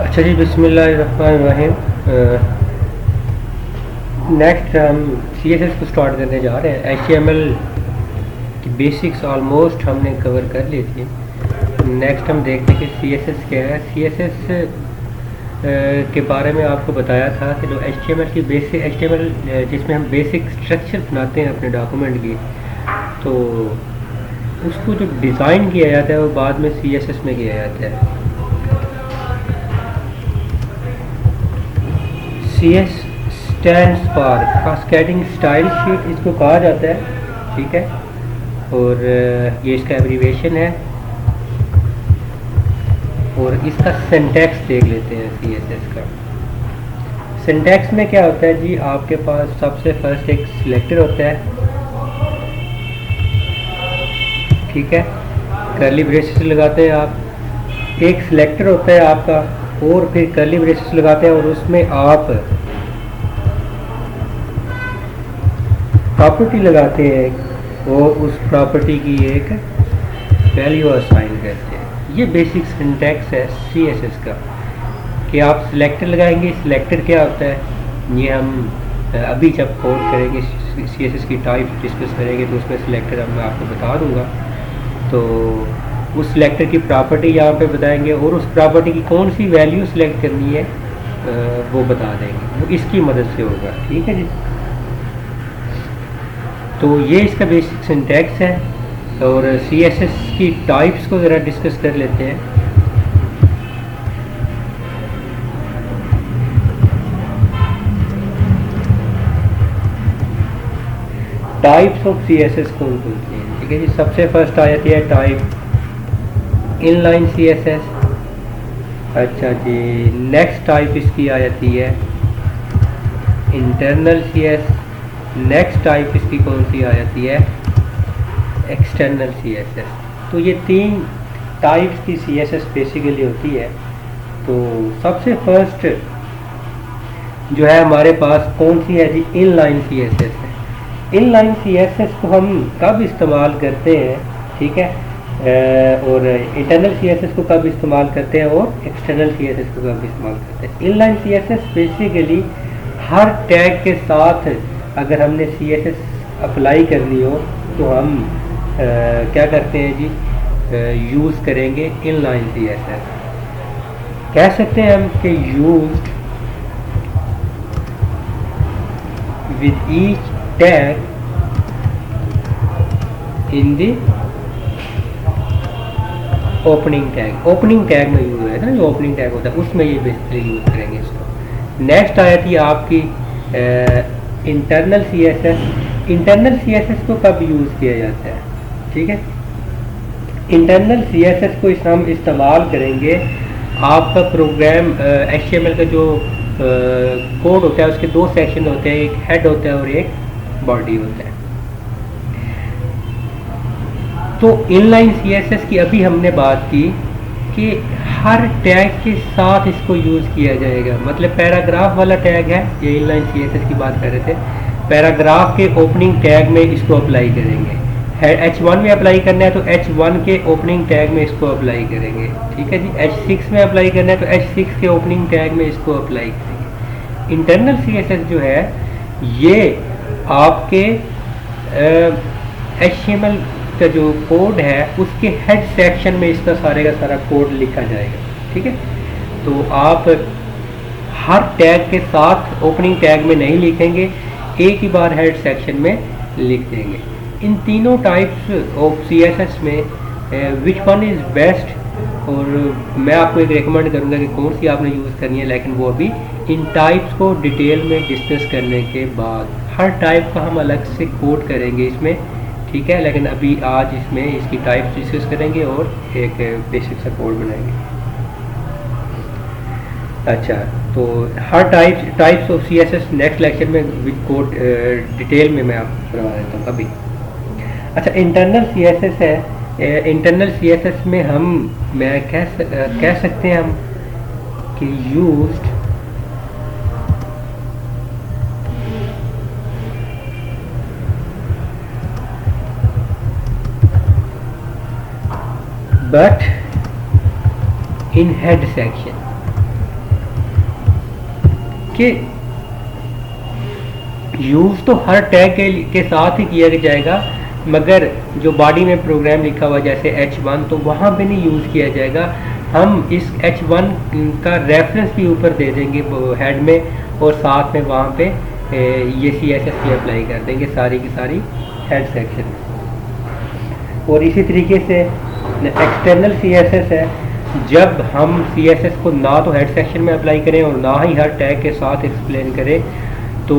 अच्छा जी, बिस्मिल्लाहिर्रहमानिर्रहीम। नेक्स्ट हम CSS को स्टार्ट करने जा रहे हैं। HTML की बेसिक्स ऑलमोस्ट हमने कवर कर ली थी। नेक्स्ट हम देखते हैं कि CSS क्या है। CSS के बारे में आपको बताया था कि जो HTML की बेसिक HTML जिसमें हम बेसिक स्ट्रक्चर बनाते हैं अपने डॉक्यूमेंट की, तो उसको जो डिज़ाइन किया जाता है वो बाद में CSS में किया जाता है। CS stands for cascading style sheet इसको कहा जाता है, ठीक है। और ये इसका एब्रीवेशन है। और इसका सिंटैक्स देख लेते हैं CSS का। सिंटैक्स में क्या होता है जी, आपके पास सबसे फर्स्ट एक सिलेक्टर होता है, ठीक है। कर्ली ब्रेसेस लगाते हैं आप, एक सिलेक्टर होता है आपका, और फिर कर्ली ब्रेसेस लगाते हैं और उसमें आप प्रॉपर्टी लगाते हैं और उस प्रॉपर्टी की एक वैल्यू असाइन करते हैं। ये बेसिक सिंटैक्स है CSS का कि आप सिलेक्टर लगाएंगे। सिलेक्टर क्या होता है ये हम अभी जब कोड करेंगे, CSS की टाइप डिस्कस करेंगे तो उसमें सिलेक्टर मैं आपको बता दूंगा। तो उस सिलेक्टर की प्रॉपर्टी यहाँ पे बताएंगे और उस प्रॉपर्टी की कौन सी वैल्यू सिलेक्ट करनी है वो बता देंगे। वो इसकी मदद से होगा, ठीक है जी। तो ये इसका बेसिक सिंटैक्स है। और CSS की टाइप्स को ज़रा डिस्कस कर लेते हैं। टाइप्स ऑफ CSS कौन कौन सी हैं, ठीक है जी। सबसे फर्स्ट आ जाती है टाइप इनलाइन CSS। अच्छा जी, नेक्स्ट टाइप इसकी आ जाती है इंटरनल CS। नेक्स्ट टाइप इसकी कौन सी आ जाती है एक्सटर्नल CSS। तो ये तीन टाइप्स की CSS बेसिकली होती है। तो सबसे फर्स्ट जो है हमारे पास कौन सी है जी, इनलाइन CSS है। इनलाइन CSS को हम कब इस्तेमाल करते हैं, ठीक है, और इंटरनल CSS को कब इस्तेमाल करते हैं और एक्सटर्नल CSS को कब इस्तेमाल करते हैं। इनलाइन CSS बेसिकली हर टैग के साथ अगर हमने CSS अप्लाई करनी हो तो हम क्या करते हैं जी, यूज़ करेंगे इनलाइन CSS। कह सकते हैं हम कि used with each tag in the opening tag. Opening tag में यूज है ना, जो ओपनिंग टैग होता है उसमें ये बेसिकली यूज करेंगे इसको। नेक्स्ट आ जाती है आपकी इंटरनल CSS। इंटरनल CSS को कब यूज किया जाता है, ठीक है। इंटरनल CSS को हम इस्तेमाल करेंगे, आपका प्रोग्राम HTML का जो कोड होता है उसके दो सेक्शन होते हैं, एक हेड होता है और एक बॉडी होता है। तो इनलाइन CSS की अभी हमने बात की कि हर टैग के साथ इसको यूज़ किया जाएगा। मतलब पैराग्राफ वाला टैग है, ये इनलाइन CSS की बात कर रहे थे। पैराग्राफ के ओपनिंग टैग में इसको अप्लाई करेंगे। H1 में अप्लाई करना है तो H1 के ओपनिंग टैग में इसको अप्लाई करेंगे, ठीक है जी। H6 में अप्लाई करना है तो H6 के ओपनिंग टैग में इसको अप्लाई करेंगे। इंटरनल CSS जो है ये आपके HTML का जो कोड है उसके हेड सेक्शन में इसका सारे का सारा कोड लिखा जाएगा, ठीक है। तो आप हर टैग के साथ ओपनिंग टैग में नहीं लिखेंगे, एक ही बार हेड सेक्शन में लिख देंगे। इन तीनों टाइप्स ऑफ CSS में विच वन इज़ बेस्ट, और मैं आपको एक रिकमेंड करूँगा कि कौन सी आपने यूज़ करनी है, लेकिन वो अभी इन टाइप्स को डिटेल में डिस्कस करने के बाद हर टाइप का हम अलग से कोड करेंगे इसमें, ठीक है। लेकिन अभी आज इसमें इसकी टाइप्स डिस्कस करेंगे और एक बेसिक सा कोड बनाएंगे। अच्छा, तो हर types of CSS next lecture में विद कोड डिटेल में मैं आपको करवा देता हूँ अभी। अच्छा, इंटरनल CSS है। इंटरनल CSS में मैं कह सकते हैं हम कि used but in head section, कि यूज़ तो हर टैग के साथ ही किया जाएगा, मगर जो बॉडी में प्रोग्राम लिखा हुआ जैसे H1 तो वहाँ पे नहीं यूज़ किया जाएगा। हम इस H1 का रेफरेंस भी ऊपर दे देंगे हेड में, और साथ में वहाँ पे ये CSS भी अप्लाई कर देंगे सारी की सारी हेड सेक्शन में। और इसी तरीके से एक्सटर्नल CSS है, जब हम CSS को ना तो हेड सेक्शन में अप्लाई करें और ना ही हर टैग के साथ एक्सप्लेन करें, तो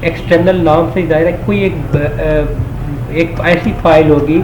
एक्सटर्नल नाम से ज़ाहिर है कोई एक ऐसी फाइल होगी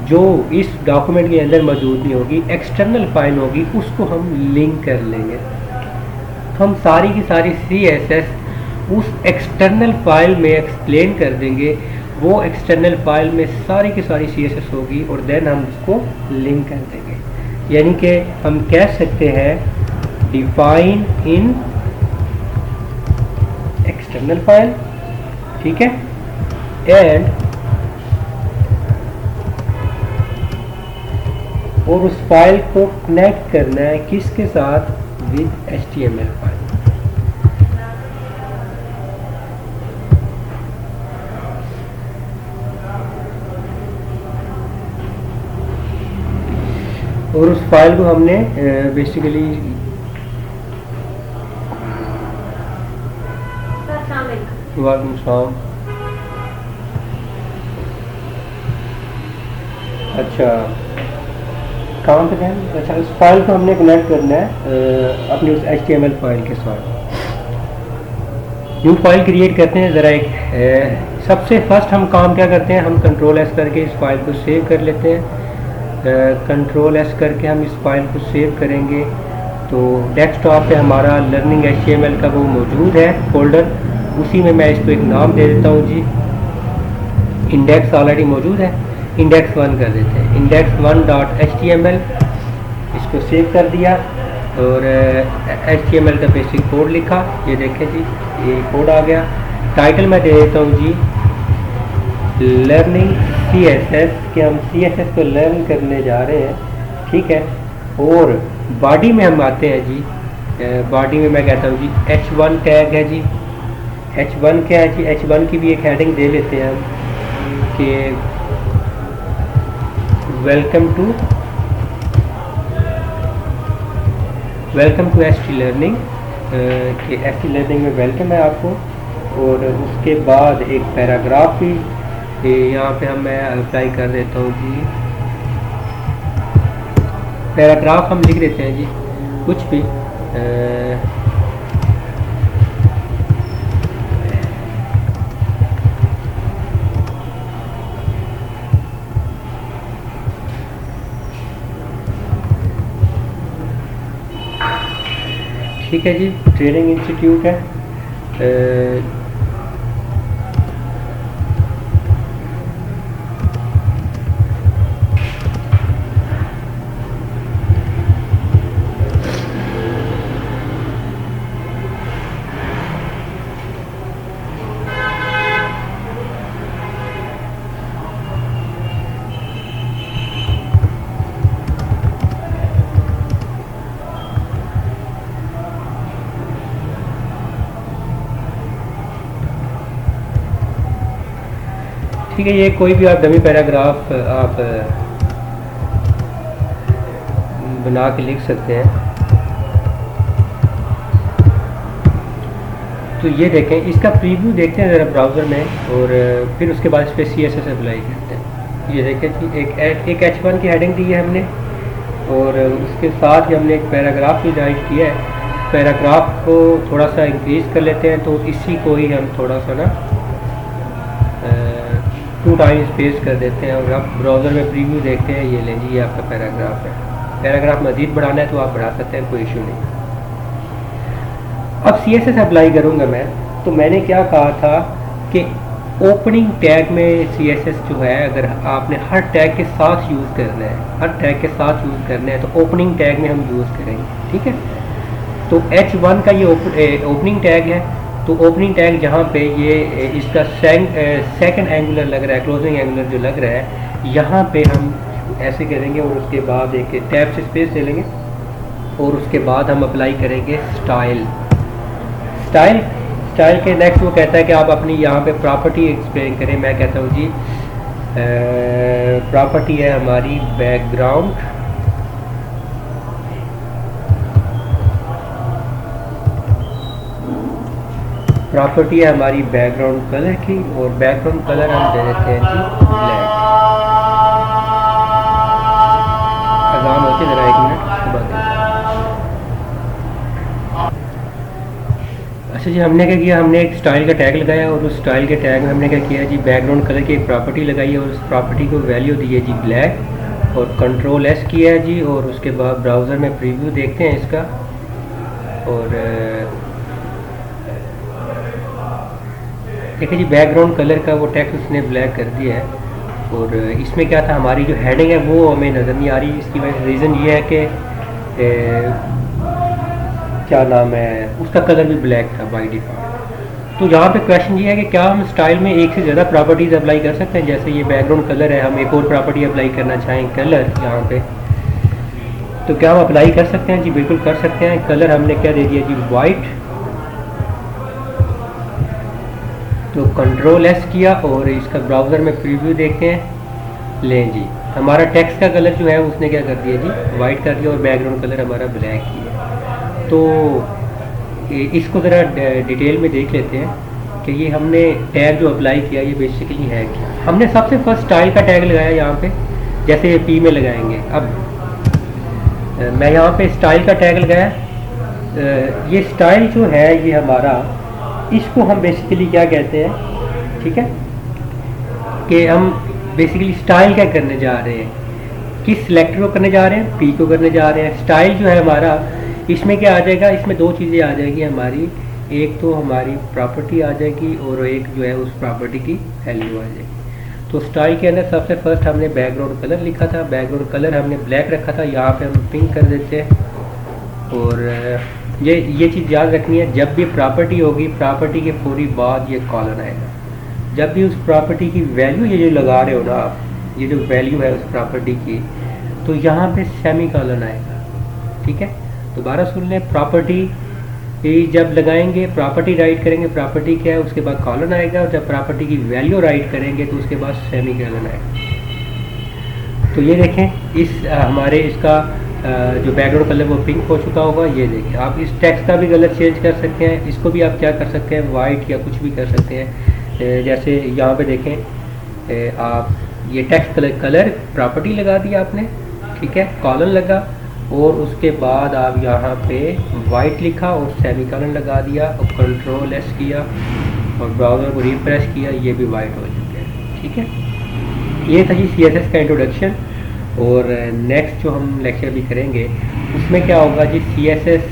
जो इस डॉक्यूमेंट के अंदर मौजूद नहीं होगी, एक्सटर्नल फाइल होगी, उसको हम लिंक कर लेंगे। तो हम सारी की सारी CSS उस एक्सटर्नल फाइल में एक्सप्लेन कर देंगे, वो एक्सटर्नल फाइल में सारी की सारी CSS होगी और देन हम उसको लिंक कर देंगे। यानी कि हम कह सकते हैं डिफाइन इन एक्सटर्नल फाइल, ठीक है, एंड और उस फाइल को कनेक्ट करना है किसके साथ, विद HTML फाइल। और उस फाइल को हमने बेसिकली वालेकुम सलाम। अच्छा कहाँ पे हैं? अच्छा इस फाइल को हमने कनेक्ट करना है अपनी उस HTML फाइल के साथ। न्यू फाइल क्रिएट करते हैं। ज़रा एक सबसे फर्स्ट हम काम क्या करते हैं, हम Ctrl+S करके इस फाइल को सेव कर लेते हैं। Ctrl+S करके हम इस फाइल को सेव करेंगे तो डेस्कटॉप पे हमारा लर्निंग HTML का वो मौजूद है फोल्डर, उसी में मैं इसको एक नाम दे देता हूँ जी। इंडेक्स ऑलरेडी मौजूद है, index1 कर देते हैं, index1.html। इसको सेव कर दिया और HTML का बेसिक कोड लिखा, ये देखें जी ये कोड आ गया। टाइटल मैं दे देता हूँ जी लर्निंग CSS, कि हम CSS को लर्न करने जा रहे हैं, ठीक है। और बॉडी में हम आते हैं जी, बॉडी में मैं कहता हूँ जी H1 टैग है जी। H1 क्या है जी, H1 की भी एक हेडिंग दे लेते हैं हम कि वेलकम टू HT लर्निंग, कि HT लर्निंग में वेलकम है आपको। और उसके बाद एक पैराग्राफ भी यहाँ पे मैं अप्लाई कर देता हूँ जी। पैराग्राफ हम लिख देते हैं जी कुछ भी, ठीक है जी। ट्रेनिंग इंस्टीट्यूट है, ठीक है। ये कोई भी आप डमी पैराग्राफ आप बना के लिख सकते हैं। तो ये देखें, इसका प्रीव्यू देखते हैं ज़रा ब्राउज़र में, और फिर उसके बाद इस पर CSS अप्लाई करते हैं। ये देखें जी एक H1 की हेडिंग दी है हमने, और उसके साथ ही हमने एक पैराग्राफ भी राइट किया है। पैराग्राफ को थोड़ा सा इंक्रीज़ कर लेते हैं, तो इसी को ही हम थोड़ा सा ना 2 टाइम्स स्पेस कर देते हैं। और आप ब्राउज़र में प्रीव्यू देखते हैं, ये लें जी ये आपका पैराग्राफ है। पैराग्राफ मज़ीद बढ़ाना है तो आप बढ़ा सकते हैं, कोई इशू नहीं। अब CSS अप्लाई करूँगा मैं, तो मैंने क्या कहा था कि ओपनिंग टैग में CSS जो है, अगर आपने हर टैग के साथ यूज़ करना है, हर टैग के साथ यूज़ करना है, तो ओपनिंग टैग में हम यूज़ करेंगे, ठीक है। तो H1 का ये ओपनिंग टैग है, तो ओपनिंग टैग जहाँ पे ये इसका सेकंड एंगुलर लग रहा है, क्लोजिंग एंगुलर जो लग रहा है, यहाँ पे हम ऐसे करेंगे और उसके बाद एक टैब से स्पेस ले लेंगे और उसके बाद हम अप्लाई करेंगे स्टाइल स्टाइल के नेक्स्ट वो कहता है कि आप अपनी यहाँ पे प्रॉपर्टी एक्सप्लेन करें। मैं कहता हूँ जी प्रॉपर्टी है हमारी बैकग्राउंड, प्रॉपर्टी है हमारी बैकग्राउंड कलर की, और बैकग्राउंड कलर हम दे देते हैं जी ब्लैक। अजान होती जरा 1 मिनट सुबह। अच्छा जी, हमने क्या किया, हमने एक स्टाइल का टैग लगाया और उस स्टाइल के टैग में हमने क्या किया जी, बैकग्राउंड कलर की एक प्रॉपर्टी लगाई है और उस प्रॉपर्टी को वैल्यू दी है जी ब्लैक, और कंट्रोल एस किया है जी, और उसके बाद ब्राउज़र में प्रीव्यू देखते हैं इसका, और देखिए जी बैकग्राउंड कलर का वो टेक्स्ट उसने ब्लैक कर दिया है। और इसमें क्या था, हमारी जो हेडिंग है वो हमें नज़र नहीं आ रही। इसकी वजह रीज़न ये है कि क्या नाम है, उसका कलर भी ब्लैक था बाय डिफ़ॉल्ट। तो यहाँ पे क्वेश्चन ये है कि क्या हम स्टाइल में एक से ज़्यादा प्रॉपर्टीज़ अप्लाई कर सकते हैं। जैसे ये बैकग्राउंड कलर है, हम एक और प्रॉपर्टी अप्लाई करना चाहें कलर यहाँ पे, तो क्या हम अप्लाई कर सकते हैं जी? बिल्कुल कर सकते हैं। कलर हमने क्या दे दिया जी, वाइट, तो कंट्रोल एस किया और इसका ब्राउज़र में प्रीव्यू देखते हैं। लें जी, हमारा टेक्स्ट का कलर जो है उसने क्या कर दिया जी, वाइट कर दिया, और बैकग्राउंड कलर हमारा ब्लैक ही है। तो इसको ज़रा डिटेल में देख लेते हैं कि ये हमने टैग जो अप्लाई किया ये बेसिकली है क्या। हमने सबसे फर्स्ट स्टाइल का टैग लगाया यहाँ पे, जैसे ये पी में लगाएंगे। अब मैं यहाँ पे स्टाइल का टैग लगाया। ये स्टाइल जो है ये हमारा, इसको हम बेसिकली क्या कहते हैं, ठीक है, कि हम बेसिकली स्टाइल क्या करने जा रहे हैं, किस सेलेक्टर को करने जा रहे हैं, पी को करने जा रहे हैं। स्टाइल जो है हमारा, इसमें क्या आ जाएगा, इसमें 2 चीज़ें आ जाएगी हमारी, एक तो हमारी प्रॉपर्टी आ जाएगी और एक जो है उस प्रॉपर्टी की वैल्यू आ जाएगी। तो स्टाइल के अंदर सबसे फर्स्ट हमने बैकग्राउंड कलर लिखा था, बैकग्राउंड कलर हमने ब्लैक रखा था, यहाँ पे हम पिंक कर देते हैं। और ये चीज़ याद रखनी है, जब भी प्रॉपर्टी होगी, प्रॉपर्टी के पूरी बाद ये कॉलन आएगा। जब भी उस प्रॉपर्टी की वैल्यू ये जो लगा रहे हो ना आप, ये जो वैल्यू है उस प्रॉपर्टी की, तो यहाँ पे सेमी कॉलन आएगा, ठीक है। दोबारा सुन लें, प्रॉपर्टी जब लगाएंगे, प्रॉपर्टी राइट करेंगे, प्रॉपर्टी क्या है, उसके बाद कॉलन आएगा, और जब प्रॉपर्टी की वैल्यू राइट करेंगे तो उसके बाद सेमी कॉलन आएगा। तो ये देखें, इस हमारे इसका जो बैकग्राउंड कलर वो पिंक हो चुका होगा। ये देखें, आप इस टेक्स्ट का भी कलर चेंज कर सकते हैं, इसको भी आप क्या कर सकते हैं, वाइट या कुछ भी कर सकते हैं। जैसे यहाँ पे देखें, आप ये टेक्स्ट कलर प्रॉपर्टी लगा दिया आपने, ठीक है, कॉलन लगा, और उसके बाद आप यहाँ पे वाइट लिखा और सेमीकोलन लगा दिया और कंट्रोल एस किया और ब्राउज़र को रिफ्रेश किया, ये भी वाइट हो चुके हैं, ठीक है। ये था जी CSS का इंट्रोडक्शन। और नेक्स्ट जो हम लेक्चर भी करेंगे उसमें क्या होगा जी, CSS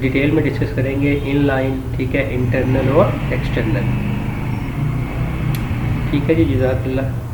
डिटेल में डिस्कस करेंगे, इनलाइन, ठीक है, इंटरनल और एक्सटर्नल, ठीक है जी। जज़ाकल्लाह।